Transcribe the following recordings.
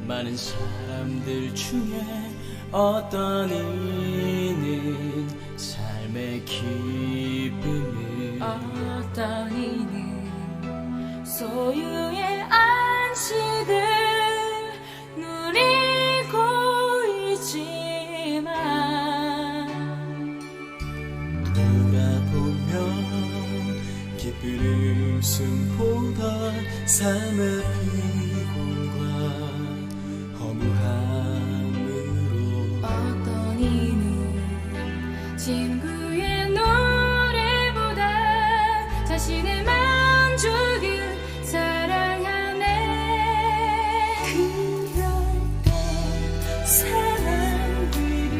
많은 사람들 중에 어떤 이는 삶의 기쁨을, 어떤 이는 소유의 안식을 누리고 있지만 돌아보면 기쁜 웃음보다 삶의 피곤과 허무함으로, 어떤 이는 친구의 노래보다 자신의 만족을 사랑하네. 그럴 때 사람들은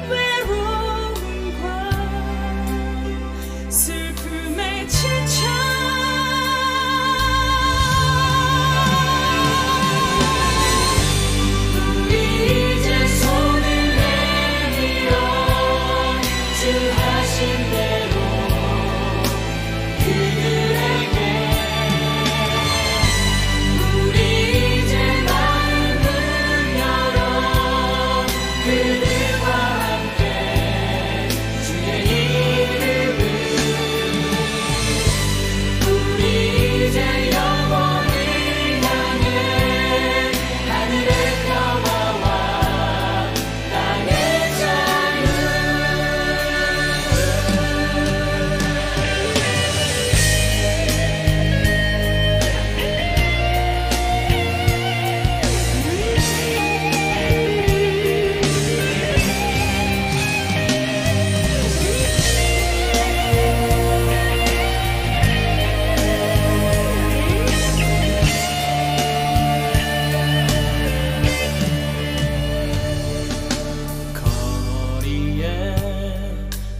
외로움과 슬픔에 지쳐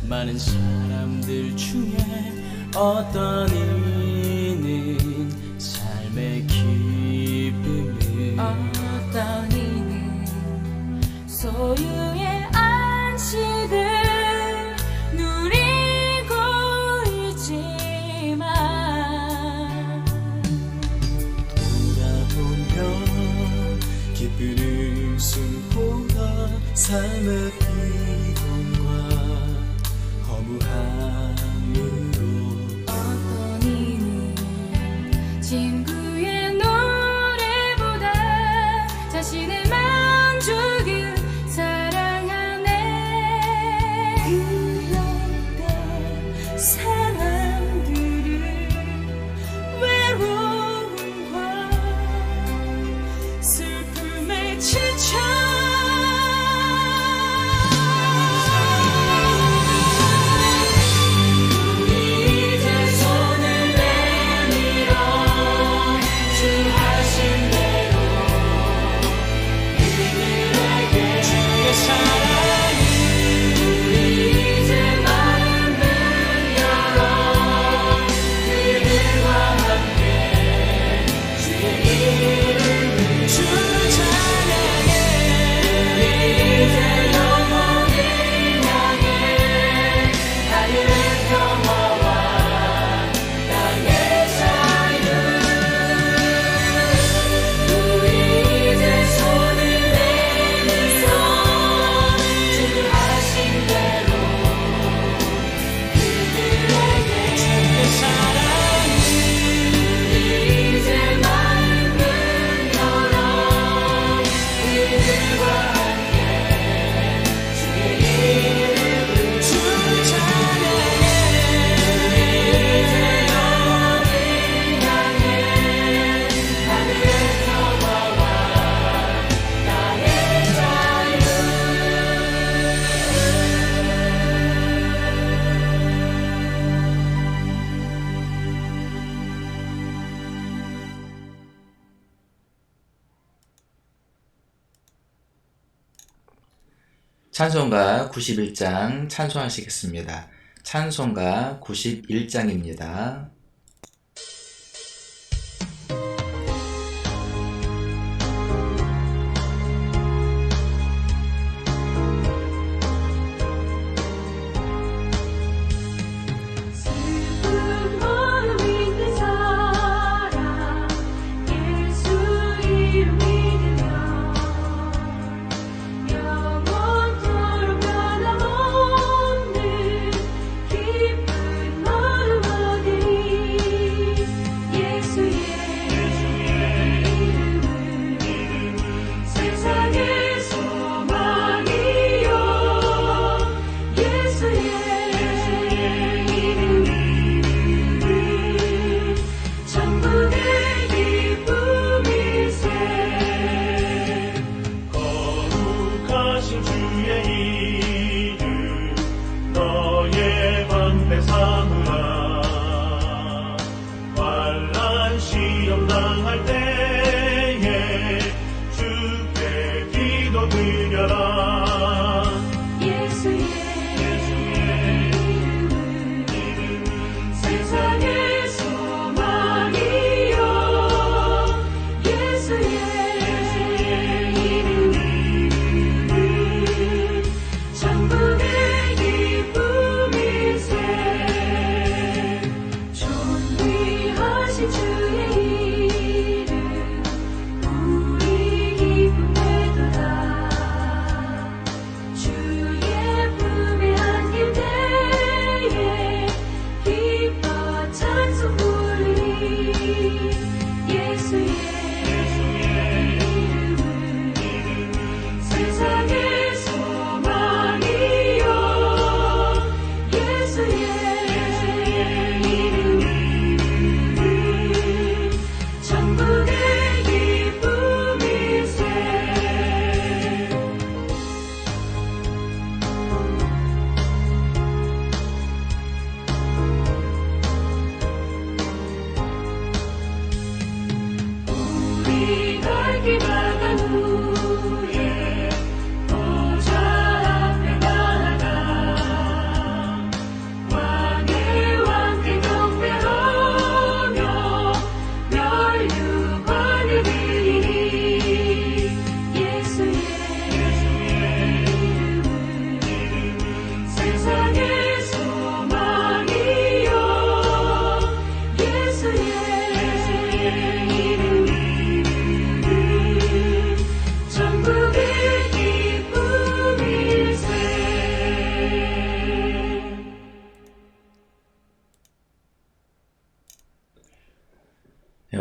많은 사람들 중에 어떤 이는 삶의 기쁨을, 어떤 이는 소유의 안식을 누리고 있지만 돌아보면 기쁜 웃음보다 삶의 피곤과 허무함으로, 어떤 이는 친구의 노래보다 자신의 만족을 사랑하네. 그럴 때 사람들은 외로움과 슬픔에 지쳐 찬송가 91장 찬송하시겠습니다. 찬송가 91장입니다. 슬픈 마음인 그 사람 예수 이름이 원망할 때에 주께 기도드려라. 예수의 이름은 세상의 소망이요 예수의 이름은 천국의 기쁨일세. 존귀하신 주의 이름 우리 기쁨되도다. 주의 품에 안길 때에 기뻐 찬송 부르리. 예수의 이름은 세상의 소망이요 예수의 이름은 천국의 기쁨일세. 우리 갈 길 나간 후에 보좌 앞에 나아가 왕의 왕께 경배하며 멸류관을 드리리. 예수의 이름은 세상의 소망이요 예수의 이름은 천국의 기쁨일세.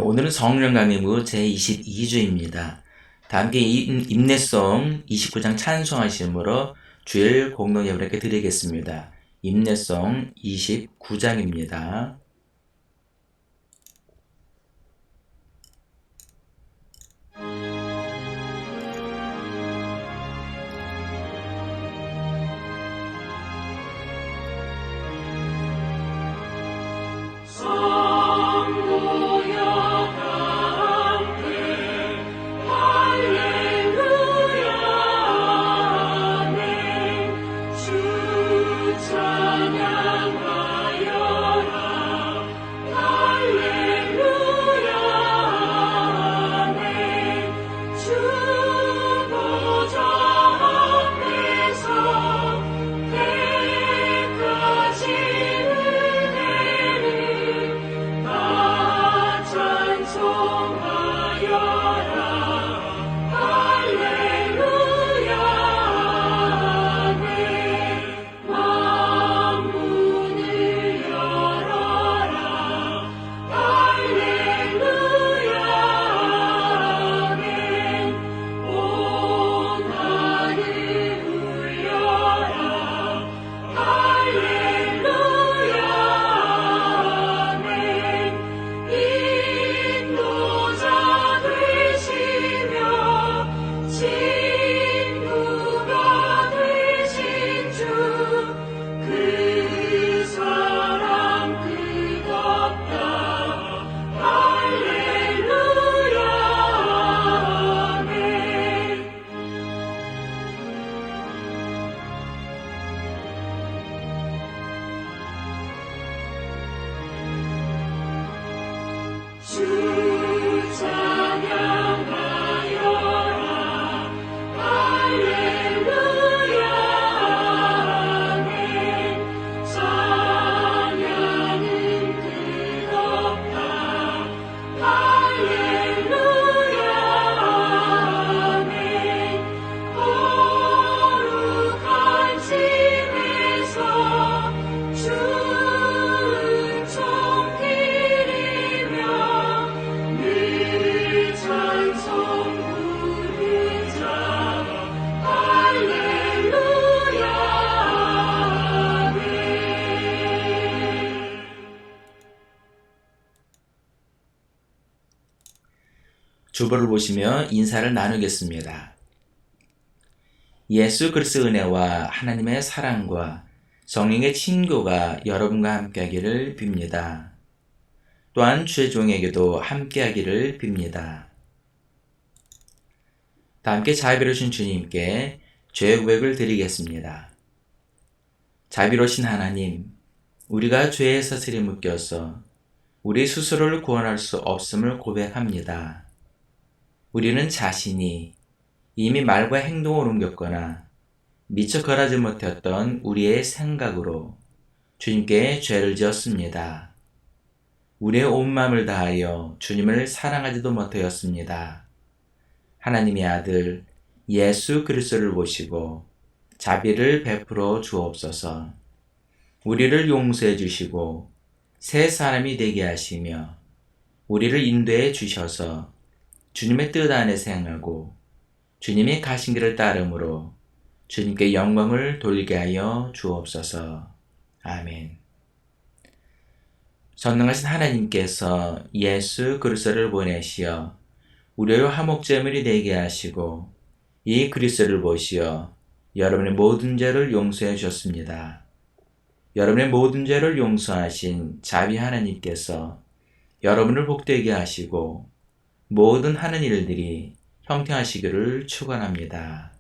오늘은 성령 강림부 제22주입니다. 다 함께 임내송 29장 찬송하심으로 주일 공동 예배를 드리겠습니다. 임내송 29장입니다. 주보를 보시며 인사를 나누겠습니다. 예수 그리스도의 은혜와 하나님의 사랑과 성령의 친교가 여러분과 함께 하기를 빕니다. 또한 주의 종에게도 함께하기를 빕니다. 다 함께 자비로우신 주님께 죄의 고백을 드리겠습니다. 자비로우신 하나님, 우리가 죄의 사슬에 묶여서 우리 스스로를 구원할 수 없음을 고백합니다. 우리는 자신이 이미 말과 행동을 옮겼거나 미처 걸하지 못했던 우리의 생각으로 주님께 죄를 지었습니다. 우리의 온 마음을 다하여 주님을 사랑하지도 못하였습니다. 하나님의 아들 예수 그리스도를 보시고 자비를 베풀어 주옵소서. 우리를 용서해 주시고 새 사람이 되게 하시며 우리를 인도해 주셔서 주님의 뜻 안에서 행하고 주님이 가신 길을 따름으로 주님께 영광을 돌리게 하여 주옵소서. 아멘. 전능하신 하나님께서 예수 그리스도를 보내시어 우리의 화목제물이 되게 하시고 이 그리스도를 보시어 여러분의 모든 죄를 용서해 주셨습니다. 여러분의 모든 죄를 용서하신 자비 하나님께서 여러분을 복되게 하시고 모든 하는 일들이 형통하시기를 축원합니다.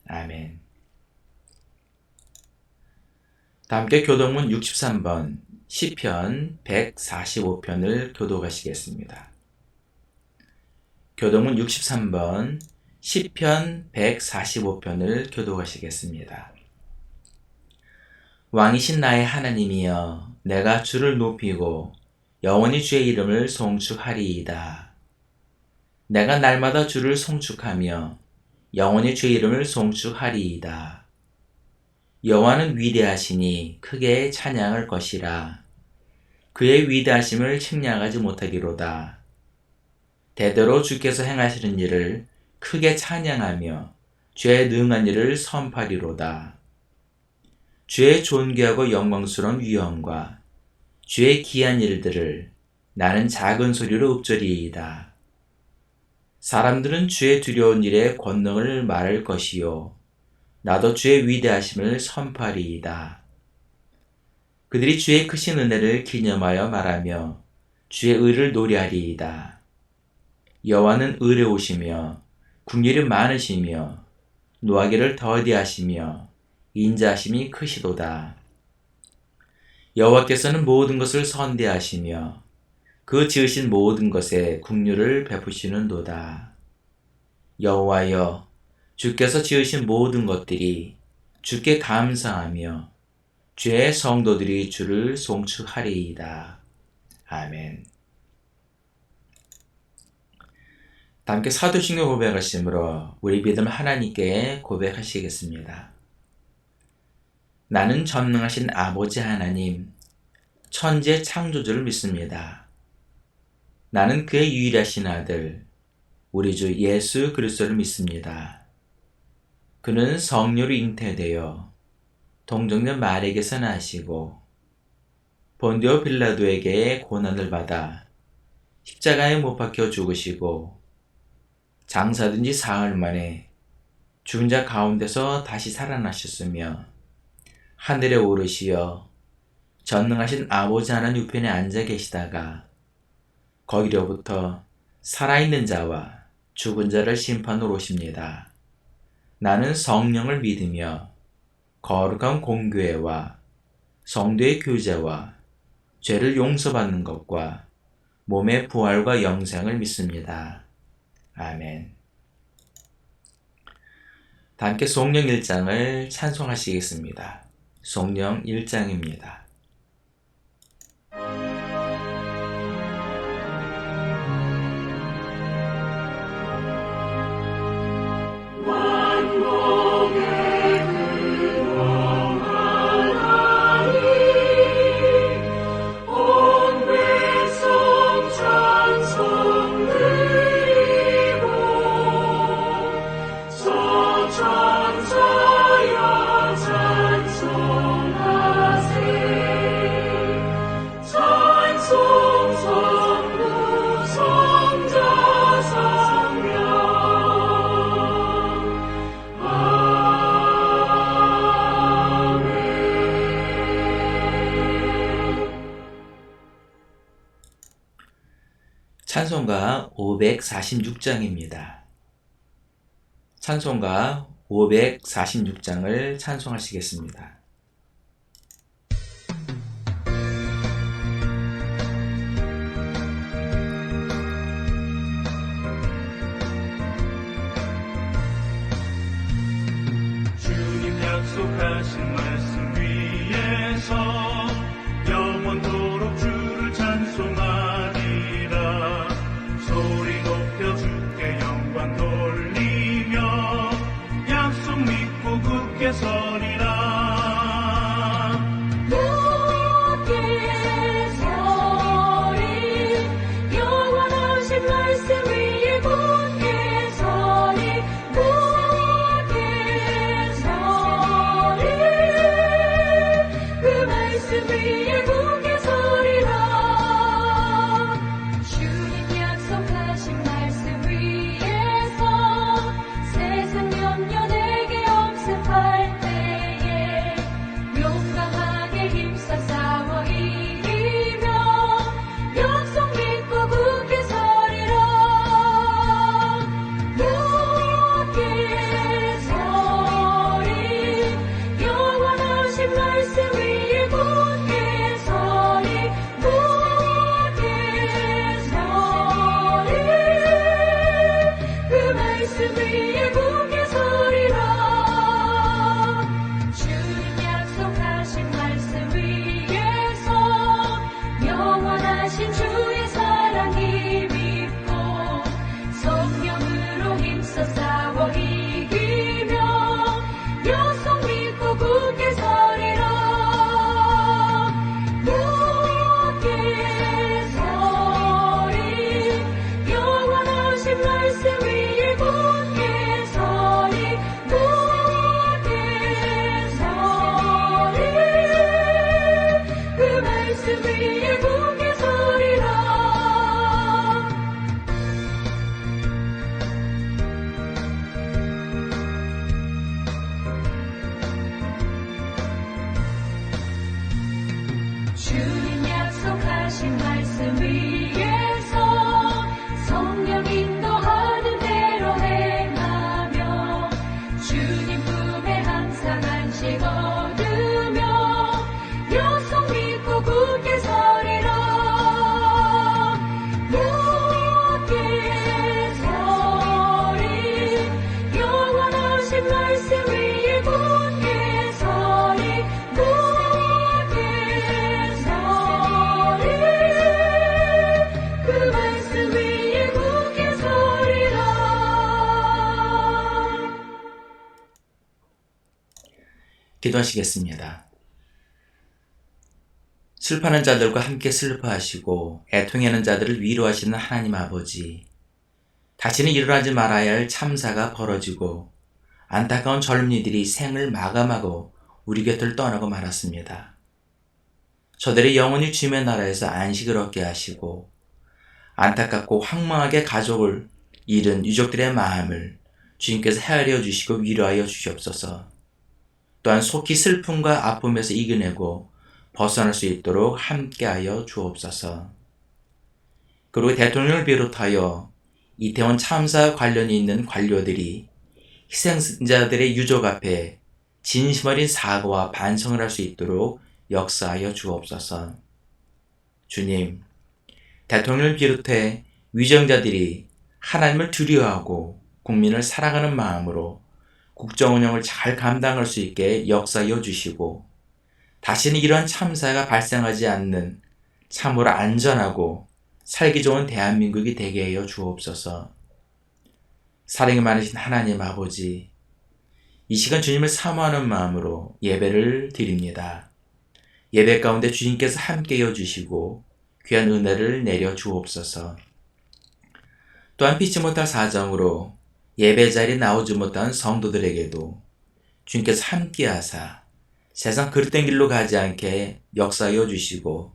아멘. 다 함께 교동문 63번 시편 145편을 교독하시겠습니다. 교동문 63번 시편 145편을 교독하시겠습니다. 왕이신 나의 하나님이여, 내가 주를 높이고 영원히 주의 이름을 송축하리이다. 내가 날마다 주를 송축하며 영원히 주의 이름을 송축하리이다. 여호와는 위대하시니 크게 찬양할 것이라. 그의 위대하심을 측량하지 못하기로다. 대대로 주께서 행하시는 일을 크게 찬양하며 주의 능한 일을 선포하리로다. 주의 존귀하고 영광스러운 위엄과 주의 기한 일들을 나는 작은 소리로 읊조리이다. 사람들은 주의 두려운 일의 권능을 말할 것이요 나도 주의 위대하심을 선포하리이다. 그들이 주의 크신 은혜를 기념하여 말하며 주의 의를 노래하리이다. 여호와는 의로우시며 긍휼이 많으시며 노하기를 더디하시며 인자하심이 크시도다. 여호와께서는 모든 것을 선대하시며 그 지으신 모든 것에 긍휼을 베푸시는도다. 여호와여, 주께서 지으신 모든 것들이 주께 감사하며 주의 성도들이 주를 송축하리이다. 아멘. 다 함께 사도신경 고백하심으로 우리 믿음 하나님께 고백하시겠습니다. 나는 전능하신 아버지 하나님, 천지의 창조주를 믿습니다. 나는 그의 유일하신 아들, 우리 주 예수 그리스도를 믿습니다. 그는 성령으로 잉태되어 동정녀 마리아에게서 나시고 본디오 빌라도에게 고난을 받아 십자가에 못 박혀 죽으시고 장사된 지 사흘 만에 죽은 자 가운데서 다시 살아나셨으며 하늘에 오르시어 전능하신 아버지 하나님 우편에 앉아 계시다가 거기로부터 살아있는 자와 죽은 자를 심판으로 오십니다. 나는 성령을 믿으며 거룩한 공교회와 성도의 교제와 죄를 용서받는 것과 몸의 부활과 영생을 믿습니다. 아멘. 다 함께 송령 1장을 찬송하시겠습니다. 송령 1장입니다. 찬송하세 찬송가 546장입니다. 찬송가 546장을 찬송하시겠습니다. 주님 약속하신 말씀 위에서 영원토록 주를 찬송하리라. 소리 높여 주께 영광 돌리며 약속 믿고 굳게 서리라. 굳게 서리 영원하신 말씀 위에 굳게 서리 굳게 서리 그 말씀 위에 굳게 서리라. 주님 약속하신 말씀 위에서 세상 염려 내게 없음할 때에 용감하게 힘써 싸워 이기며 약속 믿고 굳게 서리라. 굳게 서리 영원하신 말씀 위에 굳게 서리 굳게 서리 그 말씀 위에 굳게 서리라. 주님 약속하신 말씀 위에서 영원하신 주의 사랑 힘입고 성령으로 힘써 싸워 이기며 약속 믿고 굳게 서리라. 굳게 서리 영원하신 말씀 위에 굳게 서리 굳게 서리 그 말씀 위에 굳게 서리라. 주님 약속하신 말씀 위에서 성령 인도하는 대로 행하며 주님 품에 항상 안식 얻으며 약속 믿고 굳게 서리라. 굳게 서리 영원하신 말씀 위에 굳게 서리 굳게 서리 그 말씀 위에 굳게 서리라. 기도하시겠습니다. 슬퍼하는 자들과 함께 슬퍼하시고 애통하는 자들을 위로하시는 하나님 아버지, 다시는 일어나지 말아야 할 참사가 벌어지고 안타까운 젊은이들이 생을 마감하고 우리 곁을 떠나고 말았습니다. 저들의 영혼이 주님의 나라에서 안식을 얻게 하시고 안타깝고 황망하게 가족을 잃은 유족들의 마음을 주님께서 헤아려 주시고 위로하여 주시옵소서. 또한 속히 슬픔과 아픔에서 이겨내고 벗어날 수 있도록 함께하여 주옵소서. 그리고 대통령을 비롯하여 이태원 참사와 관련이 있는 관료들이 희생자들의 유족 앞에 진심 어린 사과와 반성을 할 수 있도록 역사하여 주옵소서. 주님, 대통령을 비롯해 위정자들이 하나님을 두려워하고 국민을 사랑하는 마음으로 국정 운영을 잘 감당할 수 있게 역사하여 주시고 다시는 이러한 참사가 발생하지 않는 참으로 안전하고 살기 좋은 대한민국이 되게 하여 주옵소서. 사랑이 많으신 하나님 아버지, 이 시간 주님을 사모하는 마음으로 예배를 드립니다. 예배 가운데 주님께서 함께해 주시고 귀한 은혜를 내려 주옵소서. 또한 피치 못할 사정으로 예배 자리에 나오지 못한 성도들에게도 주님께서 함께하사 세상 그릇된 길로 가지 않게 역사하여 주시고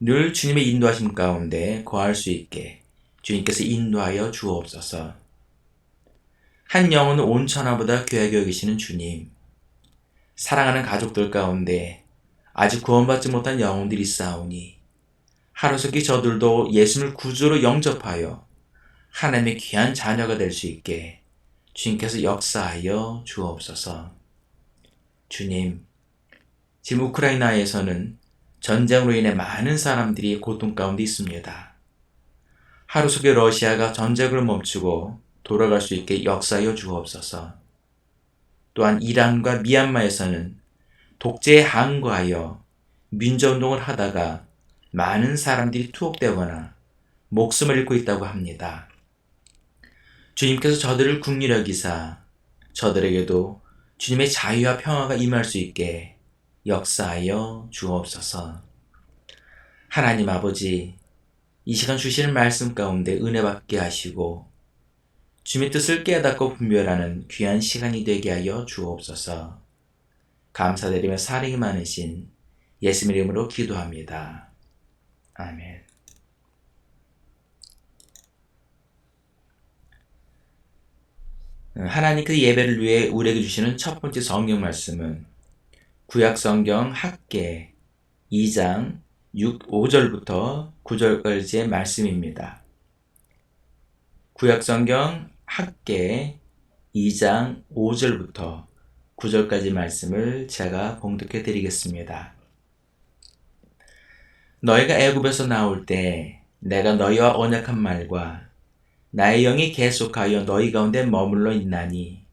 늘 주님의 인도하심 가운데 거할 수 있게 주님께서 인도하여 주옵소서. 한 영혼은 온 천하보다 귀하게 여기시는 주님, 사랑하는 가족들 가운데 아직 구원받지 못한 영혼들이 있사오니 하루속히 저들도 예수님을 구주로 영접하여 하나님의 귀한 자녀가 될 수 있게 주님께서 역사하여 주옵소서. 주님, 지금 우크라이나에서는 전쟁으로 인해 많은 사람들이 고통 가운데 있습니다. 하루속히 러시아가 전쟁을 멈추고 돌아갈 수 있게 역사하여 주옵소서. 또한 이란과 미얀마에서는 독재에 항거하여 민주운동을 하다가 많은 사람들이 투옥되거나 목숨을 잃고 있다고 합니다. 주님께서 저들을 긍휼히 여기사 저들에게도 주님의 자유와 평화가 임할 수 있게 역사하여 주옵소서. 하나님 아버지, 이 시간 주시는 말씀 가운데 은혜 받게 하시고 주님의 뜻을 깨닫고 분별하는 귀한 시간이 되게 하여 주옵소서. 감사드리며 사랑이 많으신 예수님 이름으로 기도합니다. 아멘. 하나님께서 예배를 위해 우리에게 주시는 첫 번째 성경 말씀은 구약성경 학개 2장 5절부터 9절까지의 말씀입니다. 구약성경 학개 2장 5절부터 9절까지 말씀을 제가 봉독해 드리겠습니다. 너희가 애굽에서 나올 때 내가 너희와 언약한 말과 나의 영이 계속하여 너희 가운데 머물러 있나니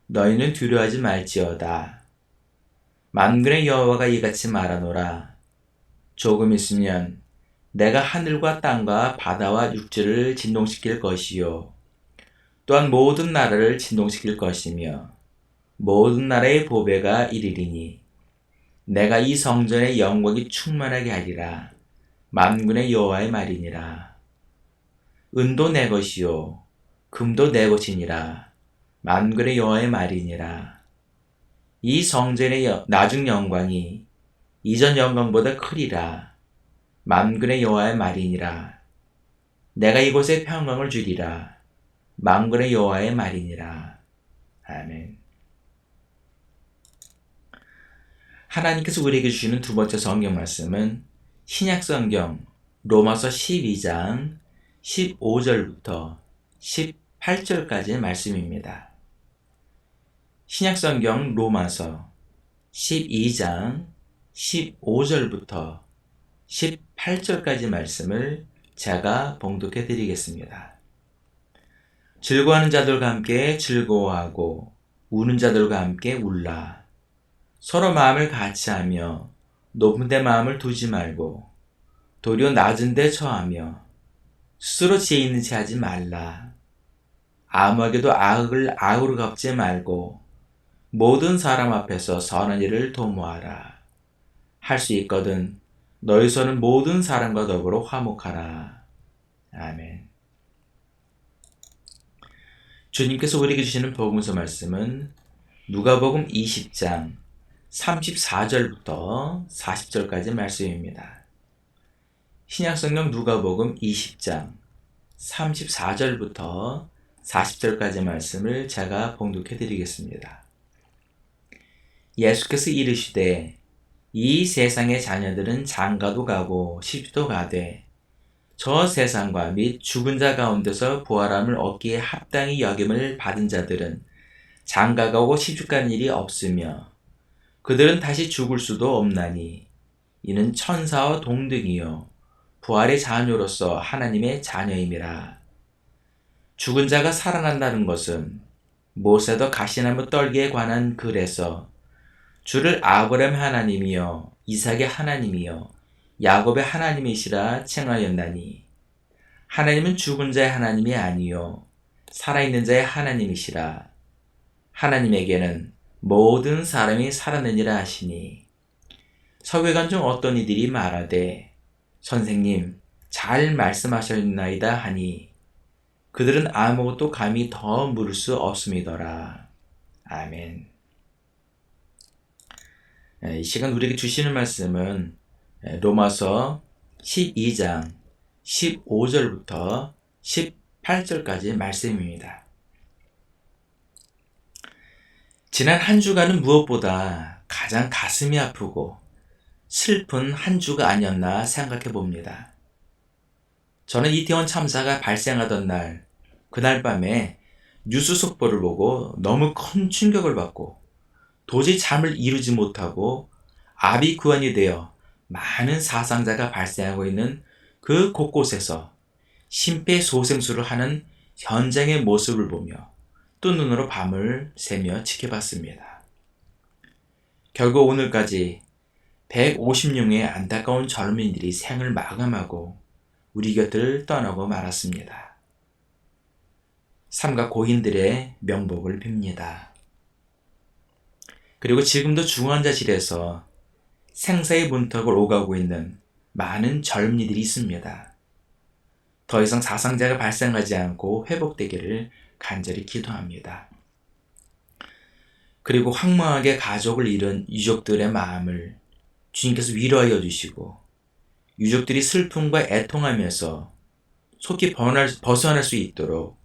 너희는 두려워하지 말지어다. 만군의 여호와가 이같이 말하노라. 조금 있으면 내가 하늘과 땅과 바다와 육지를 진동시킬 것이요 또한 모든 나라를 진동시킬 것이며 모든 나라의 보배가 이르리니 내가 이 성전의 영광이 충만하게 하리라. 만군의 여호와의 말이니라. 은도 내 것이요 금도 내 것이니라. 만군의 여호와의 말이니라. 이 성전의 나중 영광이 이전 영광보다 크리라. 만군의 여호와의 말이니라. 내가 이곳에 평강을 주리라. 만군의 여호와의 말이니라. 아멘. 하나님께서 우리에게 주시는 두 번째 성경 말씀은 신약성경 로마서 12장 15절부터 18절까지의 말씀입니다. 신약성경 로마서 12장 15절부터 18절까지 말씀을 제가 봉독해 드리겠습니다. 즐거워하는 자들과 함께 즐거워하고 우는 자들과 함께 울라. 서로 마음을 같이하며 높은 데 마음을 두지 말고 도리어 낮은 데 처하며 스스로 지혜 있는 체 하지 말라. 아무에게도 악을 악으로 갚지 말고 모든 사람 앞에서 선한 일을 도모하라. 할 수 있거든 너희 손은 모든 사람과 더불어 화목하라. 아멘. 주님께서 우리에게 주시는 복음서 말씀은 누가복음 20장 34절부터 40절까지 말씀입니다. 신약성경 누가복음 20장 34절부터 40절까지 말씀을 제가 봉독해 드리겠습니다. 예수께서 이르시되 이 세상의 자녀들은 장가도 가고 시집도 가되 저 세상과 및 죽은 자 가운데서 부활함을 얻기에 합당히 여김을 받은 자들은 장가가고 시집간 일이 없으며 그들은 다시 죽을 수도 없나니 이는 천사와 동등이요 부활의 자녀로서 하나님의 자녀임이라. 죽은 자가 살아난다는 것은 모세도 가시나무 떨기에 관한 글에서 주를 아브라함의 하나님이여 이삭의 하나님이여 야곱의 하나님이시라 칭하였나니 하나님은 죽은 자의 하나님이 아니요 살아있는 자의 하나님이시라. 하나님에게는 모든 사람이 살아내니라 하시니 서기관 중 어떤 이들이 말하되 선생님 잘 말씀하셨나이다 하니 그들은 아무것도 감히 더 물을 수 없음이더라. 아멘. 이 시간 우리에게 주시는 말씀은 로마서 12장 15절부터 18절까지 말씀입니다. 지난 한 주간은 무엇보다 가장 가슴이 아프고 슬픈 한 주가 아니었나 생각해 봅니다. 저는 이태원 참사가 발생하던 날, 그날 밤에 뉴스 속보를 보고 너무 큰 충격을 받고 도저히 잠을 이루지 못하고 아비규환이 되어 많은 사상자가 발생하고 있는 그 곳곳에서 심폐소생술을 하는 현장의 모습을 보며 뜬 눈으로 밤을 새며 지켜봤습니다. 결국 오늘까지 150명의 안타까운 젊은이들이 생을 마감하고 우리 곁을 떠나고 말았습니다. 삼가 고인들의 명복을 빕니다. 그리고 지금도 중환자실에서 생사의 문턱을 오가고 있는 많은 젊은이들이 있습니다. 더 이상 사상자가 발생하지 않고 회복되기를 간절히 기도합니다. 그리고 황망하게 가족을 잃은 유족들의 마음을 주님께서 위로하여 주시고 유족들이 슬픔과 애통하면서 속히 벗어날 수 있도록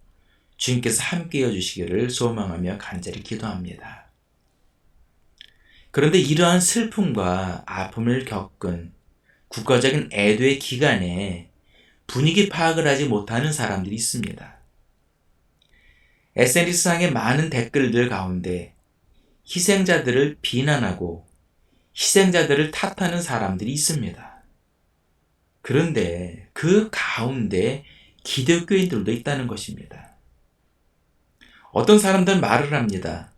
주님께서 함께해 주시기를 소망하며 간절히 기도합니다. 그런데 이러한 슬픔과 아픔을 겪은 국가적인 애도의 기간에 분위기 파악을 하지 못하는 사람들이 있습니다. SNS상의 많은 댓글들 가운데 희생자들을 비난하고 희생자들을 탓하는 사람들이 있습니다. 그런데 그 가운데 기독교인들도 있다는 것입니다. 어떤 사람들은 말을 합니다.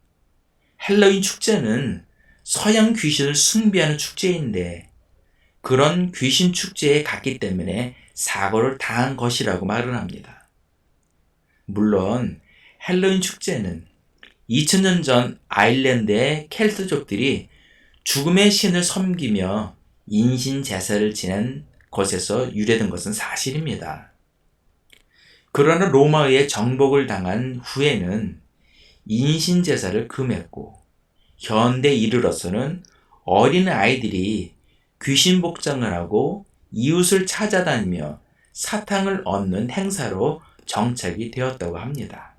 헬로윈 축제는 서양 귀신을 숭배하는 축제인데 그런 귀신 축제에 갔기 때문에 사고를 당한 것이라고 말을 합니다. 물론 헬로윈 축제는 2000년 전 아일랜드의 켈트족들이 죽음의 신을 섬기며 인신 제사를 지낸 것에서 유래된 것은 사실입니다. 그러나 로마의 정복을 당한 후에는 인신 제사를 금했고 현대에 이르러서는 어린 아이들이 귀신 복장을 하고 이웃을 찾아다니며 사탕을 얻는 행사로 정착이 되었다고 합니다.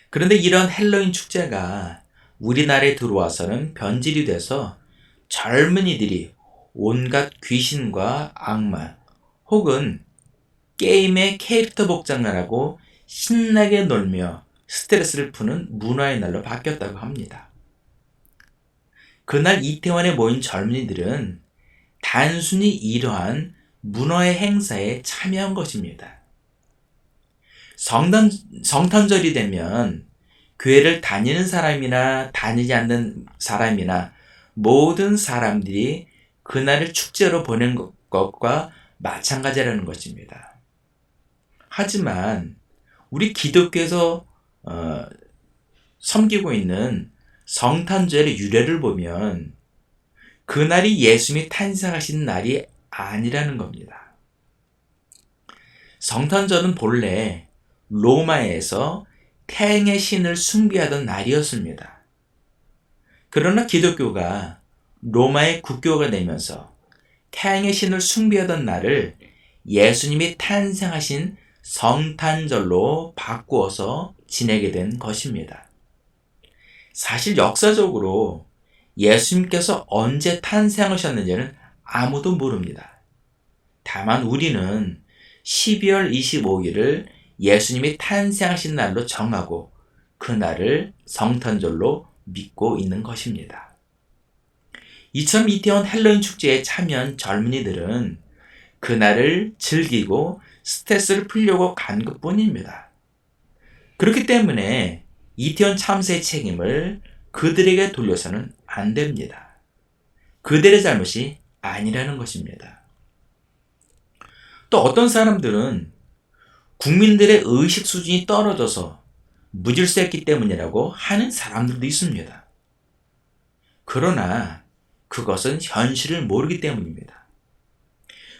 그런데 이런 헬로윈 축제가 우리나라에 들어와서는 변질이 돼서 젊은이들이 온갖 귀신과 악마 혹은 게임의 캐릭터 복장을 하고 신나게 놀며 스트레스를 푸는 문화의 날로 바뀌었다고 합니다. 그날 이태원에 모인 젊은이들은 단순히 이러한 문화의 행사에 참여한 것입니다. 성탄절이 되면 교회를 다니는 사람이나 다니지 않는 사람이나 모든 사람들이 그날을 축제로 보낸 것과 마찬가지라는 것입니다. 하지만 우리 기독교에서 섬기고 있는 성탄절의 유래를 보면 그날이 예수님이 탄생하신 날이 아니라는 겁니다. 성탄절은 본래 로마에서 태양의 신을 숭배하던 날이었습니다. 그러나 기독교가 로마의 국교가 되면서 태양의 신을 숭배하던 날을 예수님이 탄생하신 성탄절로 바꾸어서 지내게 된 것입니다. 사실 역사적으로 예수님께서 언제 탄생하셨는지는 아무도 모릅니다. 다만 우리는 12월 25일을 예수님이 탄생하신 날로 정하고 그날을 성탄절로 믿고 있는 것입니다. 이처럼 이태원 헬로윈 축제에 참여한 젊은이들은 그날을 즐기고 스트레스를 풀려고 간 것뿐입니다. 그렇기 때문에 이태원 참사의 책임을 그들에게 돌려서는 안 됩니다. 그들의 잘못이 아니라는 것입니다. 또 어떤 사람들은 국민들의 의식 수준이 떨어져서 무질서했기 때문이라고 하는 사람들도 있습니다. 그러나 그것은 현실을 모르기 때문입니다.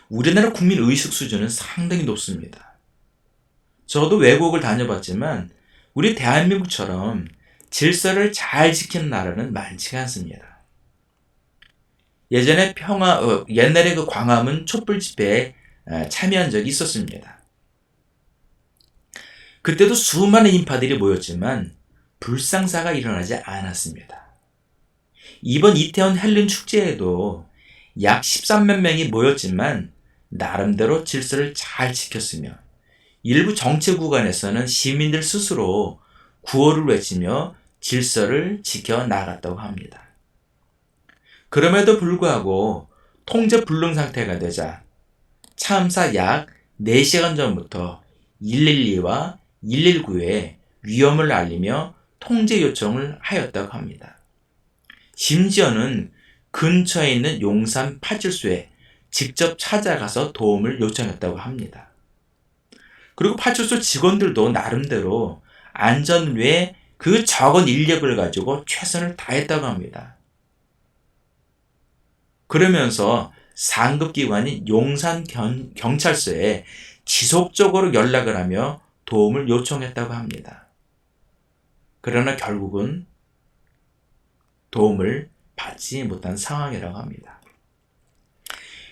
우리나라 국민 의식 수준은 상당히 높습니다. 저도 외국을 다녀봤지만 우리 대한민국처럼 질서를 잘 지키는 나라는 많지가 않습니다. 옛날에 그 광화문 촛불 집회에 참여한 적이 있었습니다. 그때도 수많은 인파들이 모였지만 불상사가 일어나지 않았습니다. 이번 이태원 헬로윈 축제에도 약 13만 명이 모였지만 나름대로 질서를 잘 지켰으며 일부 정체 구간에서는 시민들 스스로 구호를 외치며 질서를 지켜 나갔다고 합니다. 그럼에도 불구하고 통제 불능 상태가 되자 참사 약 4시간 전부터 112와 119에 위험을 알리며 통제 요청을 하였다고 합니다. 심지어는 근처에 있는 용산 파출소에 직접 찾아가서 도움을 요청했다고 합니다. 그리고 파출소 직원들도 나름대로 안전을 위해 그 적은 인력을 가지고 최선을 다했다고 합니다. 그러면서 상급기관인 용산 경찰서에 지속적으로 연락을 하며 도움을 요청했다고 합니다. 그러나 결국은 도움을 받지 못한 상황이라고 합니다.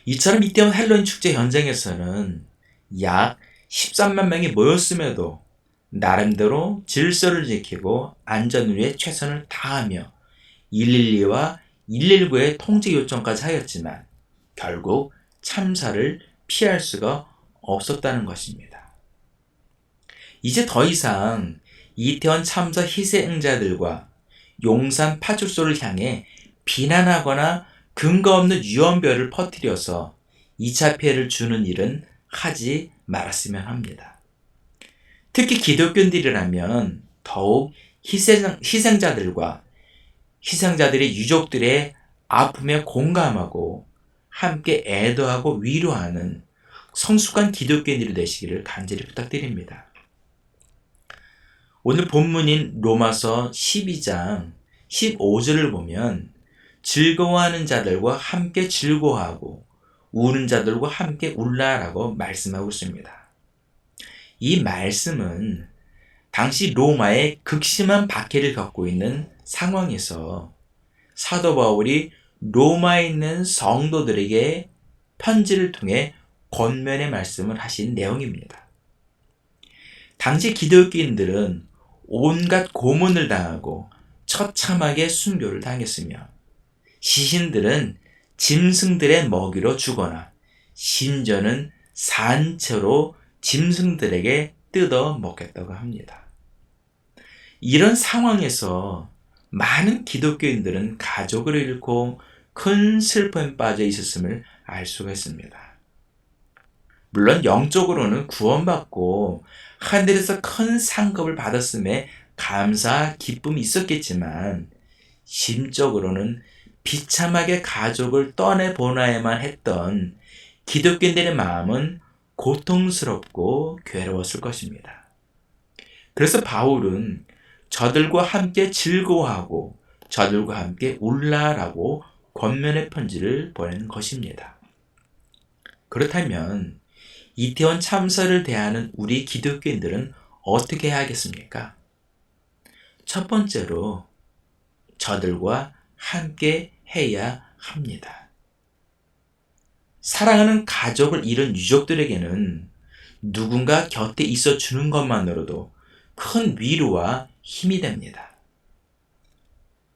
이처럼 이태원 헬로윈 축제 현장에서는 약 13만 명이 모였음에도 나름대로 질서를 지키고 안전을 위해 최선을 다하며 112와 119의 통제 요청까지 하였지만 결국 참사를 피할 수가 없었다는 것입니다. 이제 더 이상 이태원 참사 희생자들과 용산 파출소를 향해 비난하거나 근거 없는 유언비어를 퍼뜨려서 2차 피해를 주는 일은 하지 말았으면 합니다. 특히 기독교인들이라면 더욱 희생자들과 희생자들의 유족들의 아픔에 공감하고 함께 애도하고 위로하는 성숙한 기독교인들이 되시기를 간절히 부탁드립니다. 오늘 본문인 로마서 12장 15절을 보면 즐거워하는 자들과 함께 즐거워하고 우는 자들과 함께 울라라고 말씀하고 있습니다. 이 말씀은 당시 로마의 극심한 박해를 겪고 있는 상황에서 사도 바울이 로마에 있는 성도들에게 편지를 통해 권면의 말씀을 하신 내용입니다. 당시 기독교인들은 온갖 고문을 당하고 처참하게 순교를 당했으며 시신들은 짐승들의 먹이로 주거나 심지어는 산채로 짐승들에게 뜯어 먹겠다고 합니다. 이런 상황에서 많은 기독교인들은 가족을 잃고 큰 슬픔에 빠져 있었음을 알 수가 있습니다. 물론 영적으로는 구원받고 하늘에서 큰 상급을 받았음에 감사, 기쁨이 있었겠지만 심적으로는 비참하게 가족을 떠내보내야만 했던 기독교인들의 마음은 고통스럽고 괴로웠을 것입니다. 그래서 바울은 저들과 함께 즐거워하고 저들과 함께 울라라고 권면의 편지를 보낸 것입니다. 그렇다면 이태원 참사를 대하는 우리 기독교인들은 어떻게 해야겠습니까? 첫 번째로 저들과 함께 해야 합니다. 사랑하는 가족을 잃은 유족들에게는 누군가 곁에 있어 주는 것만으로도 큰 위로와 힘이 됩니다.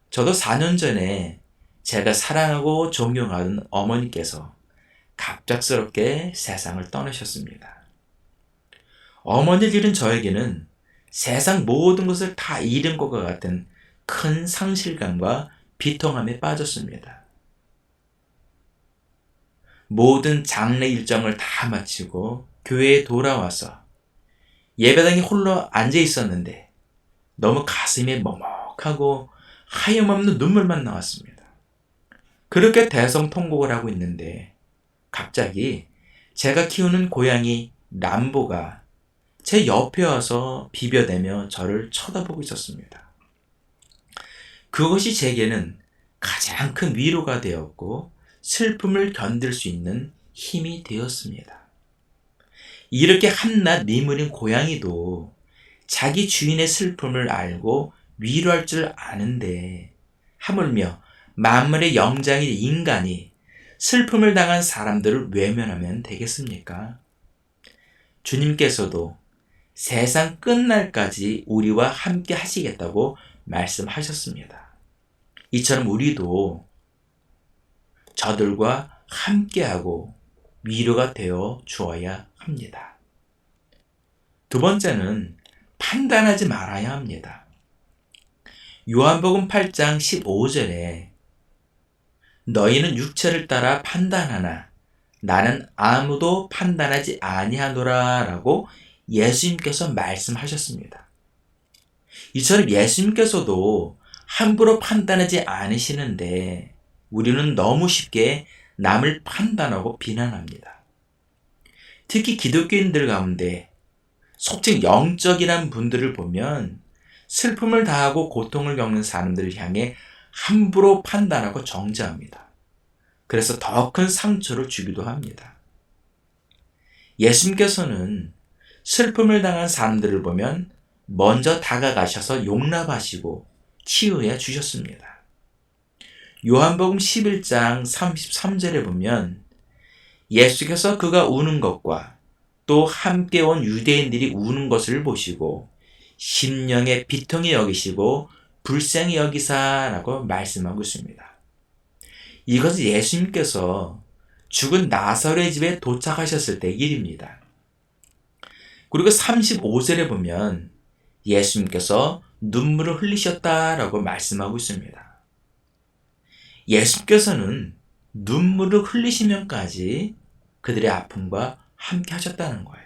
저도 4년 전에 제가 사랑하고 존경하는 어머니께서 갑작스럽게 세상을 떠나셨습니다. 어머니를 잃은 저에게는 세상 모든 것을 다 잃은 것과 같은 큰 상실감과 비통함에 빠졌습니다. 모든 장례 일정을 다 마치고 교회에 돌아와서 예배당에 홀로 앉아 있었는데 너무 가슴이 먹먹하고 하염없는 눈물만 나왔습니다. 그렇게 대성통곡을 하고 있는데 갑자기 제가 키우는 고양이 람보가 제 옆에 와서 비벼대며 저를 쳐다보고 있었습니다. 그것이 제게는 가장 큰 위로가 되었고 슬픔을 견딜 수 있는 힘이 되었습니다. 이렇게 한낱 미물인 고양이도 자기 주인의 슬픔을 알고 위로할 줄 아는데 하물며 만물의 영장인 인간이 슬픔을 당한 사람들을 외면하면 되겠습니까? 주님께서도 세상 끝날까지 우리와 함께 하시겠다고 말씀하셨습니다. 이처럼 우리도 저들과 함께하고 위로가 되어 주어야 합니다. 두 번째는 판단하지 말아야 합니다. 요한복음 8장 15절에 너희는 육체를 따라 판단하나 나는 아무도 판단하지 아니하노라 라고 예수님께서 말씀하셨습니다. 이처럼 예수님께서도 함부로 판단하지 않으시는데 우리는 너무 쉽게 남을 판단하고 비난합니다. 특히 기독교인들 가운데 속칭 영적이란 분들을 보면 슬픔을 다하고 고통을 겪는 사람들을 향해 함부로 판단하고 정죄합니다. 그래서 더 큰 상처를 주기도 합니다. 예수님께서는 슬픔을 당한 사람들을 보면 먼저 다가가셔서 용납하시고 치유해 주셨습니다. 요한복음 11장 33절에 보면 예수께서 그가 우는 것과 또 함께 온 유대인들이 우는 것을 보시고 심령에 비통히 여기시고 불쌍히 여기사라고 말씀하고 있습니다. 이것은 예수님께서 죽은 나사로의 집에 도착하셨을 때 일입니다. 그리고 35절에 보면 예수님께서 눈물을 흘리셨다라고 말씀하고 있습니다. 예수님께서는 눈물을 흘리시면까지 그들의 아픔과 함께 하셨다는 거예요.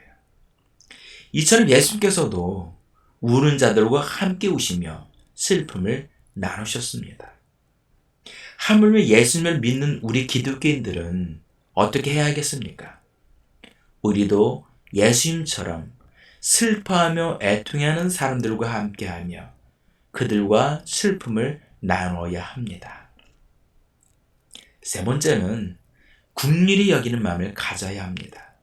이처럼 예수님께서도 우는 자들과 함께 우시며 슬픔을 나누셨습니다. 하물며 예수님을 믿는 우리 기독교인들은 어떻게 해야겠습니까? 우리도 예수님처럼 슬퍼하며 애통해하는 사람들과 함께하며 그들과 슬픔을 나누어야 합니다. 세 번째는 긍휼히 여기는 마음을 가져야 합니다.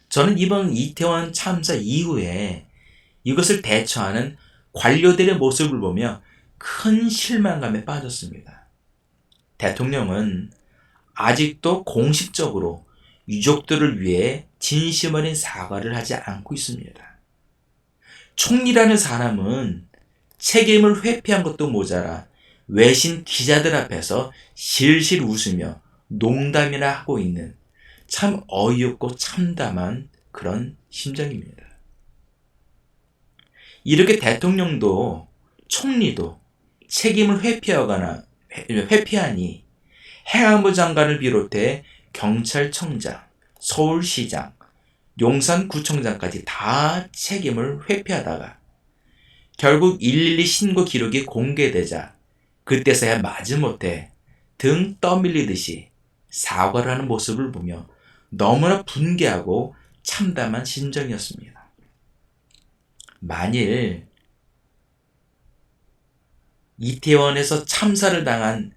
저는 이번 이태원 참사 이후에 이것을 대처하는 관료들의 모습을 보며 큰 실망감에 빠졌습니다. 대통령은 아직도 공식적으로 유족들을 위해 진심 어린 사과를 하지 않고 있습니다. 총리라는 사람은 책임을 회피한 것도 모자라 외신 기자들 앞에서 실실 웃으며 농담이나 하고 있는 참 어이없고 참담한 그런 심정입니다. 이렇게 대통령도 총리도 책임을 회피하니 행안부 장관을 비롯해 경찰청장, 서울시장, 용산구청장까지 다 책임을 회피하다가 결국 112 신고 기록이 공개되자 그때서야 마지못해 등 떠밀리듯이 사과를 하는 모습을 보며 너무나 분개하고 참담한 심정이었습니다. 만일 이태원에서 참사를 당한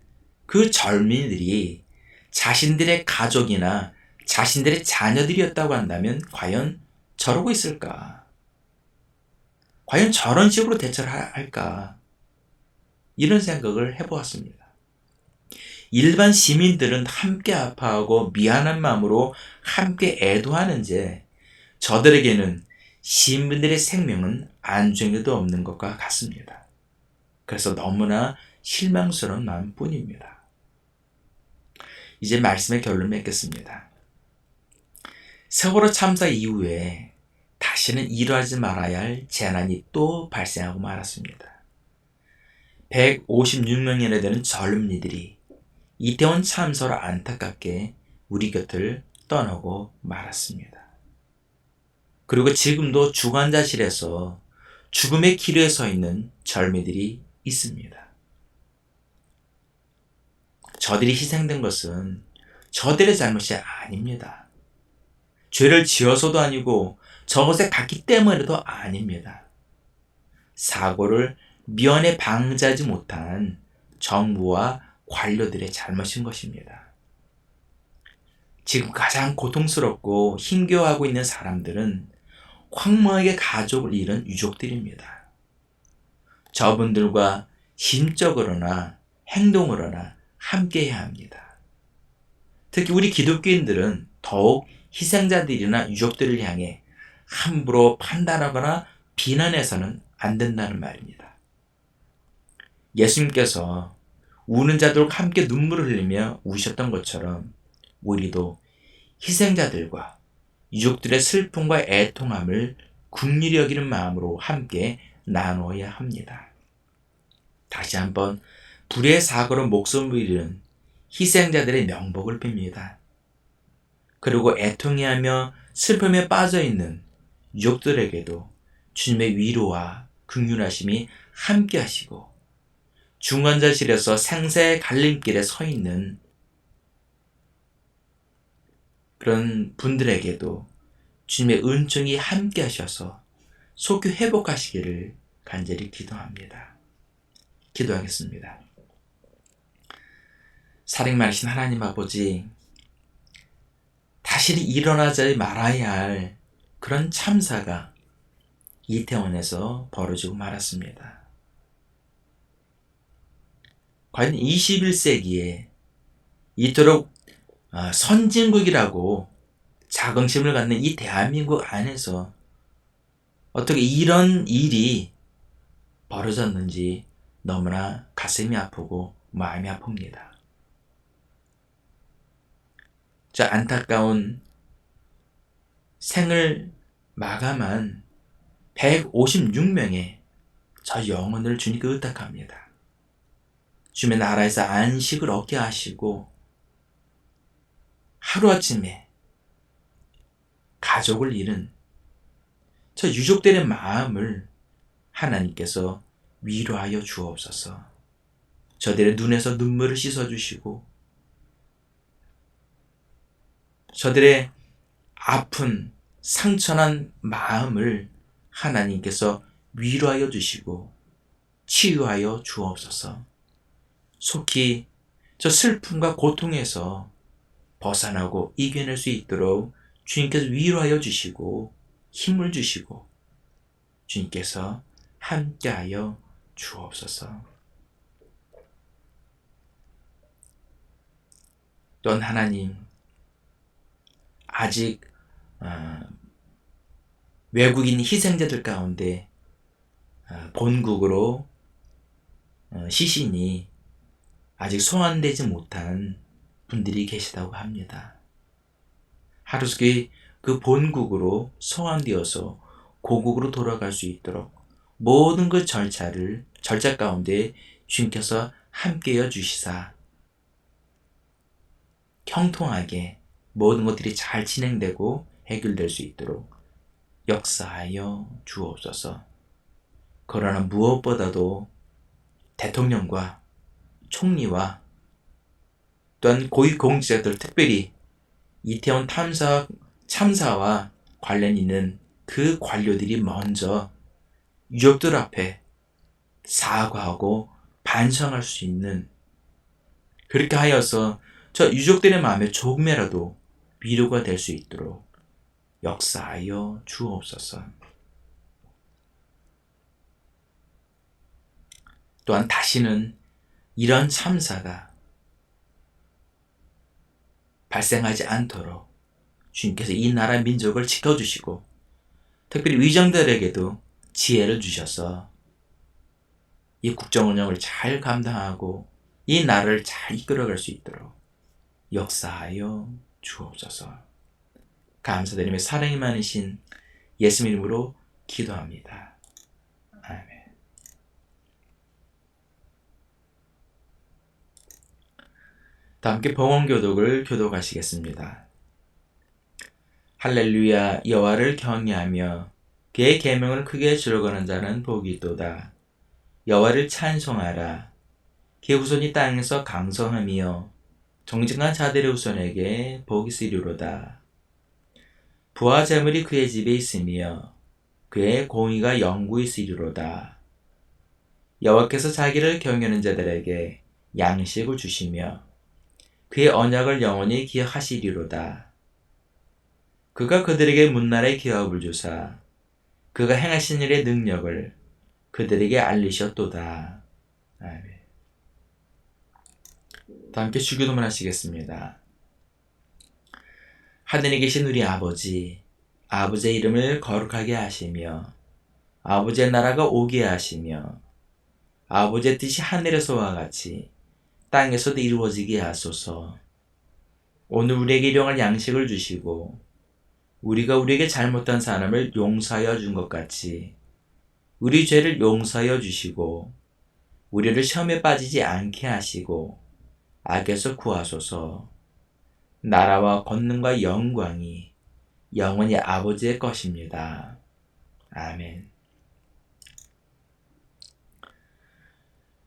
그 젊은이들이 자신들의 가족이나 자신들의 자녀들이었다고 한다면 과연 저러고 있을까? 과연 저런 식으로 대처를 할까? 이런 생각을 해보았습니다. 일반 시민들은 함께 아파하고 미안한 마음으로 함께 애도하는지 저들에게는 시민들의 생명은 안중에도 없는 것과 같습니다. 그래서 너무나 실망스러운 마음뿐입니다. 이제 말씀의 결론을 맺겠습니다. 세월호 참사 이후에 다시는 일어나지 말아야 할 재난이 또 발생하고 말았습니다. 156명이나 되는 젊은이들이 이태원 참사로 안타깝게 우리 곁을 떠나고 말았습니다. 그리고 지금도 중환자실에서 죽음의 길에 서 있는 젊은이들이 있습니다. 저들이 희생된 것은 저들의 잘못이 아닙니다. 죄를 지어서도 아니고 저것에 갔기 때문에도 아닙니다. 사고를 미연에 방지하지 못한 정부와 관료들의 잘못인 것입니다. 지금 가장 고통스럽고 힘겨워하고 있는 사람들은 황망하게 가족을 잃은 유족들입니다. 저분들과 심적으로나 행동으로나 함께해야 합니다. 특히 우리 기독교인들은 더욱 희생자들이나 유족들을 향해 함부로 판단하거나 비난해서는 안 된다는 말입니다. 예수님께서 우는 자들과 함께 눈물을 흘리며 우셨던 것처럼 우리도 희생자들과 유족들의 슬픔과 애통함을 긍휼히 여기는 마음으로 함께 나누어야 합니다. 다시 한번 불의의 사고로 목숨을 잃은 희생자들의 명복을 빕니다. 그리고 애통해하며 슬픔에 빠져있는 유족들에게도 주님의 위로와 긍휼하심이 함께 하시고, 중환자실에서 생사의 갈림길에 서 있는 그런 분들에게도 주님의 은총이 함께 하셔서 속히 회복하시기를 간절히 기도합니다. 기도하겠습니다. 사랑 많으신 하나님 아버지, 다시 일어나지 말아야 할 그런 참사가 이태원에서 벌어지고 말았습니다. 과연 21세기에 이토록 선진국이라고 자긍심을 갖는 이 대한민국 안에서 어떻게 이런 일이 벌어졌는지 너무나 가슴이 아프고 마음이 아픕니다. 저 안타까운 생을 마감한 156명의 저 영혼을 주님께 의탁합니다. 주님의 나라에서 안식을 얻게 하시고 하루아침에 가족을 잃은 저 유족들의 마음을 하나님께서 위로하여 주옵소서. 저들의 눈에서 눈물을 씻어주시고 저들의 아픈 상처난 마음을 하나님께서 위로하여 주시고 치유하여 주옵소서. 속히 저 슬픔과 고통에서 벗어나고 이겨낼 수 있도록 주님께서 위로하여 주시고 힘을 주시고 주님께서 함께하여 주옵소서. 또한 하나님, 아직 외국인 희생자들 가운데 본국으로 시신이 아직 소환되지 못한 분들이 계시다고 합니다. 하루속히 그 본국으로 소환되어서 고국으로 돌아갈 수 있도록 모든 그 절차 가운데 주님께서 함께여 주시사 형통하게 모든 것들이 잘 진행되고 해결될 수 있도록 역사하여 주옵소서. 그러나 무엇보다도 대통령과 총리와 또한 고위공직자들, 특별히 이태원 참사와 관련 있는 그 관료들이 먼저 유족들 앞에 사과하고 반성할 수 있는, 그렇게 하여서 저 유족들의 마음에 조금이라도 위로가 될 수 있도록 역사하여 주옵소서. 또한 다시는 이런 참사가 발생하지 않도록 주님께서 이 나라 민족을 지켜주시고 특별히 위정들에게도 지혜를 주셔서 이 국정 운영을 잘 감당하고 이 나라를 잘 이끌어갈 수 있도록 역사하여 주옵소서. 감사드리며 사랑이 많으신 예수님 이름으로 기도합니다. 아멘. 다 함께 봉헌교독을 교독하시겠습니다. 할렐루야. 여호와를 경외하며 그의 계명을 크게 즐거워하는 자는 복이 있도다. 여호와를 찬송하라. 그의 후손이 땅에서 강성하며 정직한 자들의 후손에게 복이 있으리로다. 부와 재물이 그의 집에 있으며 그의 공의가 영구히 있으리로다. 여호와께서 자기를 경외하는 자들에게 양식을 주시며 그의 언약을 영원히 기억하시리로다. 그가 그들에게 문나라의 기업을 주사 그가 행하신 일의 능력을 그들에게 알리셨도다. 아멘. 다 함께 주기도문 하시겠습니다. 하늘에 계신 우리 아버지, 아버지의 이름을 거룩하게 하시며 아버지의 나라가 오게 하시며 아버지의 뜻이 하늘에서와 같이 땅에서도 이루어지게 하소서. 오늘 우리에게 일용할 양식을 주시고 우리가 우리에게 잘못한 사람을 용서하여 준 것 같이 우리 죄를 용서하여 주시고 우리를 시험에 빠지지 않게 하시고 악에서 구하소서. 나라와 권능과 영광이 영원히 아버지의 것입니다. 아멘.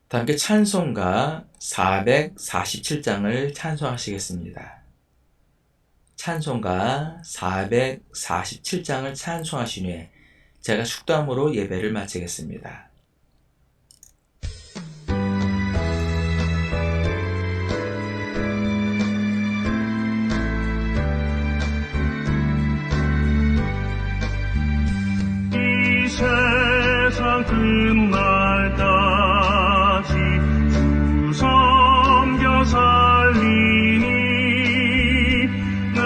다 함께 찬송가 447장을 찬송하시겠습니다. 찬송가 447장을 찬송하신 후에 제가 축도함으로 예배를 마치겠습니다. 이 세상 끝날까지 주 섬겨 살리니 내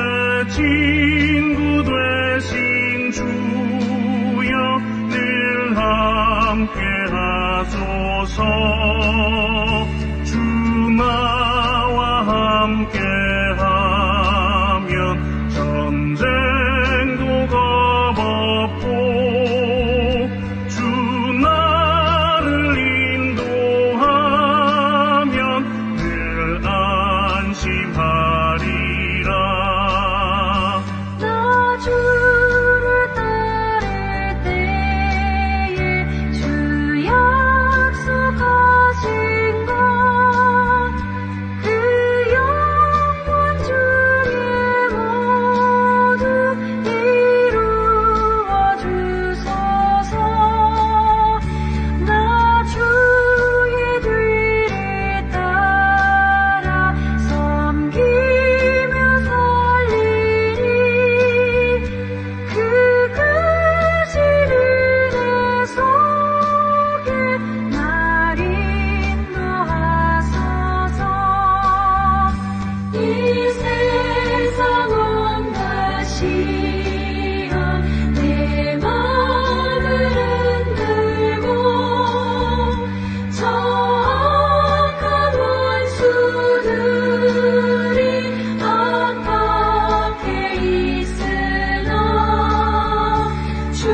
친구 되신 주여 늘 함께 하소서. 주 나와 함께 하면 전쟁도 겁없고 주 나를 인도하면 늘 안심하리라. 나 주를 따를 때에 주 약속하신 것 그 영원 중에 모두 이루어 주소서. 나 주의 뒤를 따라 섬기며 살리니 그 크신 은혜 속에 날 인도하소서. 이 세상 온갖 시험 내 맘을 흔들고 저 악한 원수들이 안팎에 있으나 주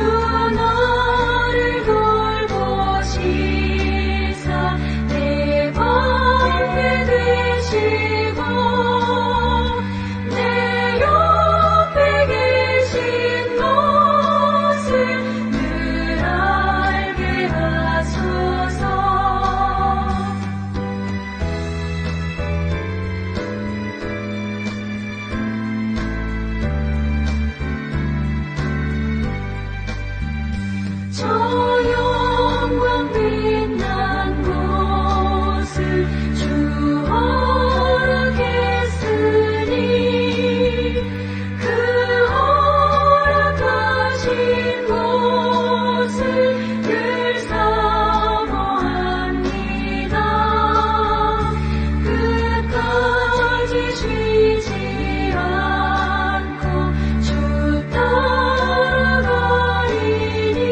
나를 돌보시사 내 방패 되시고 내 옆에 계신 것을 늘 알게 하소서. 저 영광 빛난 곳을 주 허락했으니 그 허락하신 곳을 늘 사모합니다. 끝까지 쉬지 않고 주 따라가리니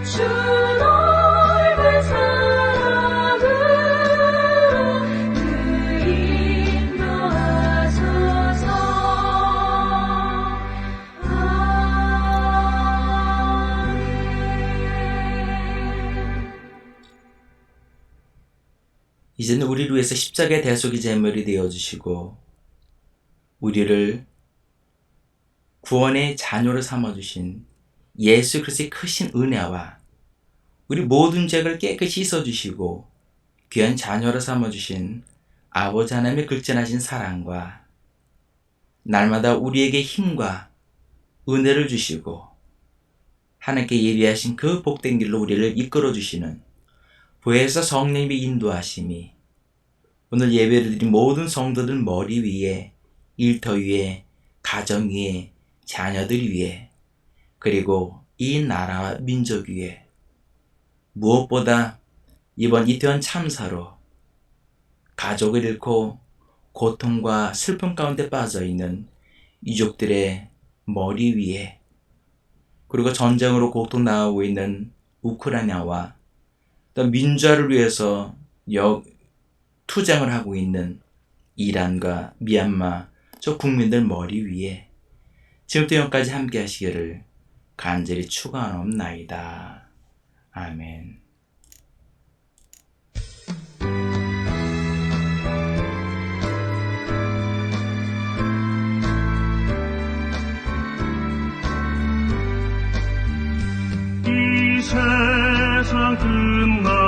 주 넓은 사랑으로 늘 인도하소서. 아멘. 이제는 우리를 위해서 십자가의 대속의 제물이 되어주시고 우리를 구원의 자녀로 삼아주신 예수 그리스도의 크신 은혜와 우리 모든 죄를 깨끗이 씻어주시고 귀한 자녀로 삼아주신 아버지 하나님의 극진하신 사랑과 날마다 우리에게 힘과 은혜를 주시고 하나님께 예비하신 그 복된 길로 우리를 이끌어주시는 부에서 성령님의 인도하심이 오늘 예배를 드린 모든 성도들 머리 위에, 일터 위에, 가정 위에, 자녀들 위에, 그리고 이 나라와 민족 위에, 무엇보다 이번 이태원 참사로 가족을 잃고 고통과 슬픔 가운데 빠져있는 유족들의 머리 위에, 그리고 전쟁으로 고통당하고 있는 우크라이나와 또 민주화를 위해서 투쟁을 하고 있는 이란과 미얀마 저 국민들 머리 위에 지금부터 영까지 함께 하시기를 간절히 축원하옵나이다. 아멘. 이 세상 끝나